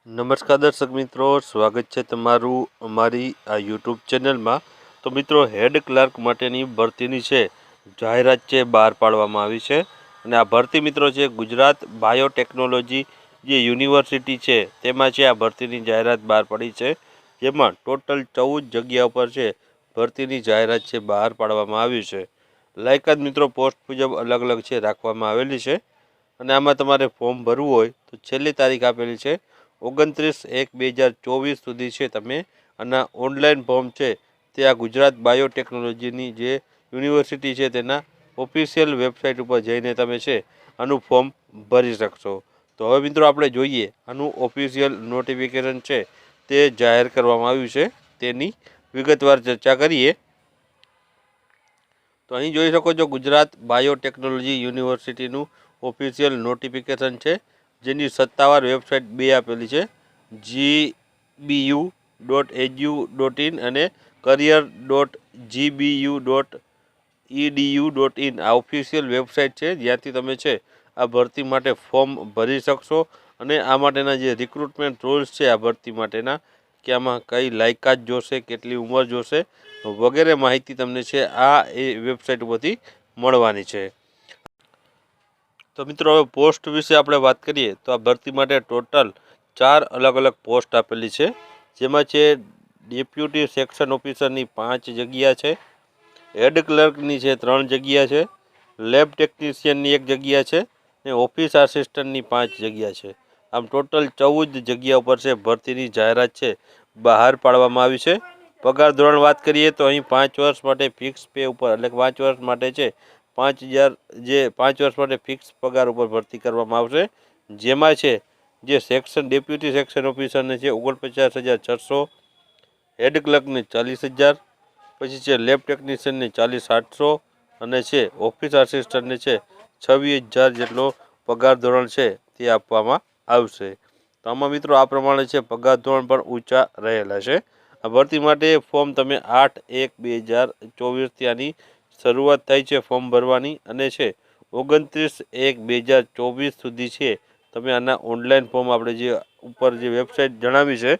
નમસ્કાર દર્શક મિત્રો, સ્વાગત છે તમારું અમારી આ યુટ્યુબ ચેનલમાં। તો મિત્રો, હેડ ક્લાર્ક માટેની ભરતીની છે જાહેરાત છે બહાર પાડવામાં આવી છે અને આ ભરતી મિત્રો છે ગુજરાત બાયોટેકનોલોજી જે યુનિવર્સિટી છે તેમાં છે આ ભરતીની જાહેરાત બહાર પડી છે, જેમાં ટોટલ 14 જગ્યા ઉપર છે ભરતીની જાહેરાત છે બહાર પાડવામાં આવી છે। લાયકાત મિત્રો પોસ્ટ મુજબ અલગ અલગ છે રાખવામાં આવેલી છે અને આમાં તમારે ફોર્મ ભરવું હોય તો છેલ્લી તારીખ આપેલી છે 29/1/2024 સુધી છે। તમે આના ઓનલાઈન ફોર્મ છે તે આ ગુજરાત બાયોટેકનોલોજીની જે યુનિવર્સિટી છે તેના ઓફિશિયલ વેબસાઇટ ઉપર જઈને તમે છે આનું ફોર્મ ભરી શકશો। તો હવે મિત્રો આપણે જોઈએ આનું ઓફિશિયલ નોટિફિકેશન છે તે જાહેર કરવામાં આવ્યું છે તેની વિગતવાર ચર્ચા કરીએ। તો અહીં જોઈ શકો છો ગુજરાત બાયોટેકનોલોજી યુનિવર્સિટીનું ઓફિશિયલ નોટિફિકેશન છે, જેની સત્તાવાર વેબસાઇટ બે આપેલી છે, gbu.edu.in અને career.gbu.edu.in। આ ઓફિશિયલ વેબસાઇટ છે જ્યાંથી તમે છે આ ભરતી માટે ફોર્મ ભરી શકશો અને આ માટેના જે રિક્રુટમેન્ટ રૂલ્સ છે આ ભરતી માટેના, કે આમાં કઈ લાયકાત જોશે, કેટલી ઉંમર જોશે વગેરે માહિતી તમને છે આ વેબસાઇટ ઉપરથી મળવાની છે। તો મિત્રો હવે પોસ્ટ વિશે આપણે વાત કરીએ તો આ ભરતી માટે ટોટલ 4 અલગ અલગ પોસ્ટ આપેલી છે, જેમાં છે ડેપ્યુટી સેક્શન ઓફિસરની 5 જગ્યા છે, હેડ ક્લર્કની છે 3 જગ્યા છે, લેબ ટેકનિશિયનની 1 જગ્યા છે અને ઓફિસ આસિસ્ટન્ટની 5 જગ્યા છે। આમ ટોટલ 14 જગ્યા ઉપર છે ભરતીની જાહેરાત છે બહાર પાડવામાં આવી છે। પગાર ધોરણ વાત કરીએ તો અહીં 5 વર્ષ માટે ફિક્સ પે ઉપર એટલે 5 વર્ષ માટે છે 5000 જે 5 વર્ષ માટે ફિક્સ પગાર ઉપર ભરતી કરવામાં આવશે, જેમાં છે જે સેક્શન ડેપ્યુટી સેક્શન ઓફિસરને છે 49600, હેડ ક્લર્કને 40000, પછી છે લેબ ટેકનિશિયનને 40800 અને છે ઓફિસ આસિસ્ટન્ટને છે 26000 જેટલો પગાર ધોરણ છે તે આપવામાં આવશે। તો આમાં મિત્રો આ પ્રમાણે છે પગાર ધોરણ પણ ઊંચા રહેલા છે। આ ભરતી માટે ફોર્મ તમે 8/1/2024 થી આની શરૂઆત થાય છે ફોર્મ ભરવાની અને છે 29/1/2024 સુધી છે તમે આના ઓનલાઈન ફોર્મ આપણે જે ઉપર જે વેબસાઇટ જણાવી છે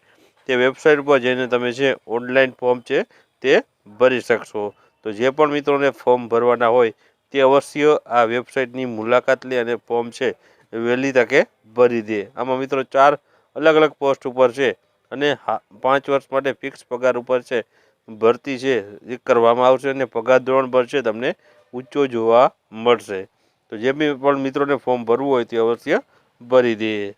તે વેબસાઇટ ઉપર જઈને તમે છે ઓનલાઈન ફોર્મ છે તે ભરી શકશો। તો જે પણ મિત્રોને ફોર્મ ભરવાના હોય તે અવશ્ય આ વેબસાઇટની મુલાકાત લે અને ફોર્મ છે વહેલી તકે ભરી દે। આમાં મિત્રો 4 અલગ અલગ પોસ્ટ ઉપર છે અને 5 વર્ષ માટે ફિક્સ પગાર ઉપર છે ભરતી છે એ કરવામાં આવશે અને પગાર ધોરણ પર છે તમને ઊંચો જોવા મળશે। તો જે પણ મિત્રોને ફોર્મ ભરવું હોય તે અવશ્ય ભરી દે।